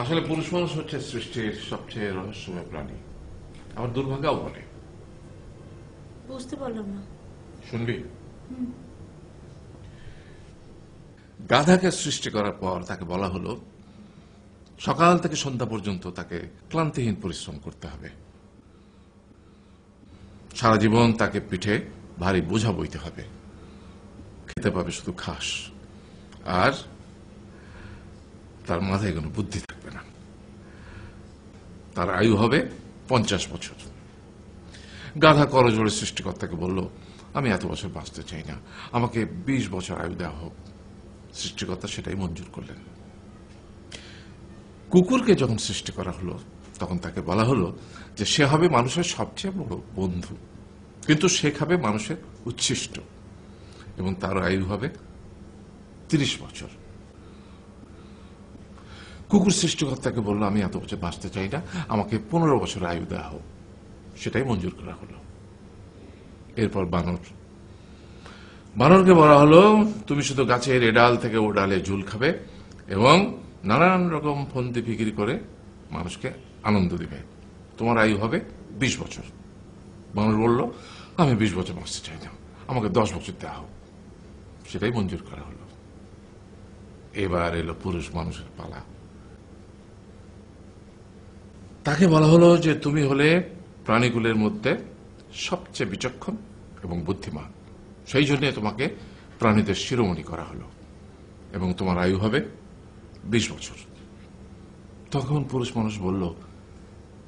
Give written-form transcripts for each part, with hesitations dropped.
আসলে পুরুষ মানুষ হচ্ছে সৃষ্টির সবচেয়ে রহস্যময় প্রাণী, আবার দুর্ভাগ্যও বলে। বুঝতে পারলাম না। শুনবি? গাধাকে সৃষ্টি করার পর তাকে বলা হলো সকাল থেকে সন্ধ্যা পর্যন্ত তাকে ক্লান্তিহীন পরিশ্রম করতে হবে। সারা জীবন তাকে পিঠে ভারী বোঝা বইতে হবে, খেতে পাবে শুধু ঘাস, আর তার মাথায় কোনো বুদ্ধি থাকবে না। তার আয়ু হবে 50 বছর। গাধা করজোড়ে সৃষ্টিকর্তাকে বলল, আমি এত বছর বাঁচতে চাই না, আমাকে 20 বছর আয়ু দেওয়া হোক। সৃষ্টিকর্তা সেটাই মঞ্জুর করলেন। কুকুরকে যখন সৃষ্টি করা হলো তখন তাকে বলা হলো যে সে হবে মানুষের সবচেয়ে বড় বন্ধু, কিন্তু সে খাবে মানুষের উচ্ছিষ্ট, এবং তার আয়ু হবে 30 বছর। কুকুর সৃষ্টিকর্তাকে বলল, আমি এত বছর বাঁচতে চাই না, আমাকে 15 বছর আয়ু দেওয়া হোক। সেটাই মঞ্জুর করা হলো। এরপর বানরকে বলা হলো, তুমি শুধু গাছের এ ডাল থেকে ও ডালে ঝুল খাবে এবং নানান রকম ফন্দি ফিকিরি করে মানুষকে আনন্দ দিবে, তোমার আয়ু হবে 20 বছর। বানর বলল, আমি 20 বছর বাঁচতে চাই না, আমাকে 10 বছর দেওয়া হোক। সেটাই মঞ্জুর করা হলো। এবার এলো পুরুষ মানুষের পালা। তাকে বলা হলো যে তুমি হলে প্রাণীগুলোর মধ্যে সবচেয়ে বিচক্ষণ এবং বুদ্ধিমান, সেই জন্য তোমাকে প্রাণীদের শিরোমণি করা হলো এবং তোমার আয়ু হবে 20 বছর। তখন পুরুষ মানুষ বলল,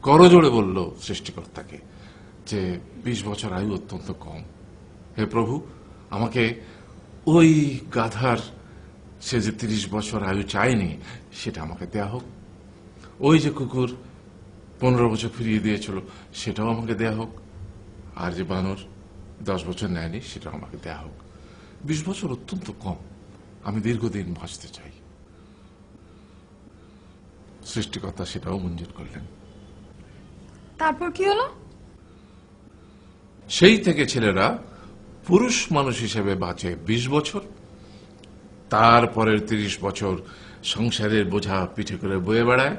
করজোড়ে বলল সৃষ্টিকর্তাকে যে 20 বছর আয়ু অত্যন্ত কম, হে প্রভু, আমাকে ওই গাধার সে যে 30 বছর আয়ু চায়নি সেটা আমাকে দেয়া হোক, ওই যে কুকুর 15 বছর ফিরিয়ে দিয়েছিল সেটাও আমাকে দেয়া হোক, আর যে বানর 10 বছর নেয়নি সেটাও আমাকে দেয়া হোক। 20 বছর অত্যন্ত কম, আমি দীর্ঘদিন বাঁচতে চাই। সৃষ্টিকর্তা সেটাও মঞ্জুর করলেন। তারপর কি হলো? সেই থেকে ছেলেরা পুরুষ মানুষ হিসেবে বাঁচে 20 বছর, তারপরের 30 বছর সংসারের বোঝা পিঠে করে বয়ে বেড়ায়,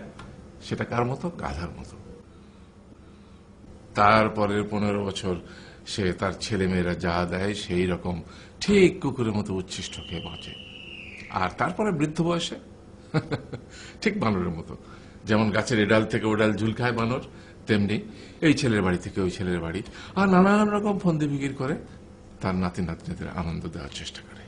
সেটা কার মতো? গাধার মতো। তারপরের 15 বছর সে তার ছেলে মেয়েরা যা দেয় সেই রকম ঠিক কুকুরের মতো উচ্ছিষ্ট খেয়ে বাঁচে। আর তারপরে বৃদ্ধ বয়সে ঠিক বানরের মতো, যেমন গাছের এডাল থেকে ওডাল ঝুল খায় বানর, তেমনি এই ছেলের বাড়ি থেকে ওই ছেলের বাড়ি, আর নানান রকম ফন্দি ফিকির করে তার নাতি নাতনিদের আনন্দ দেওয়ার চেষ্টা করে।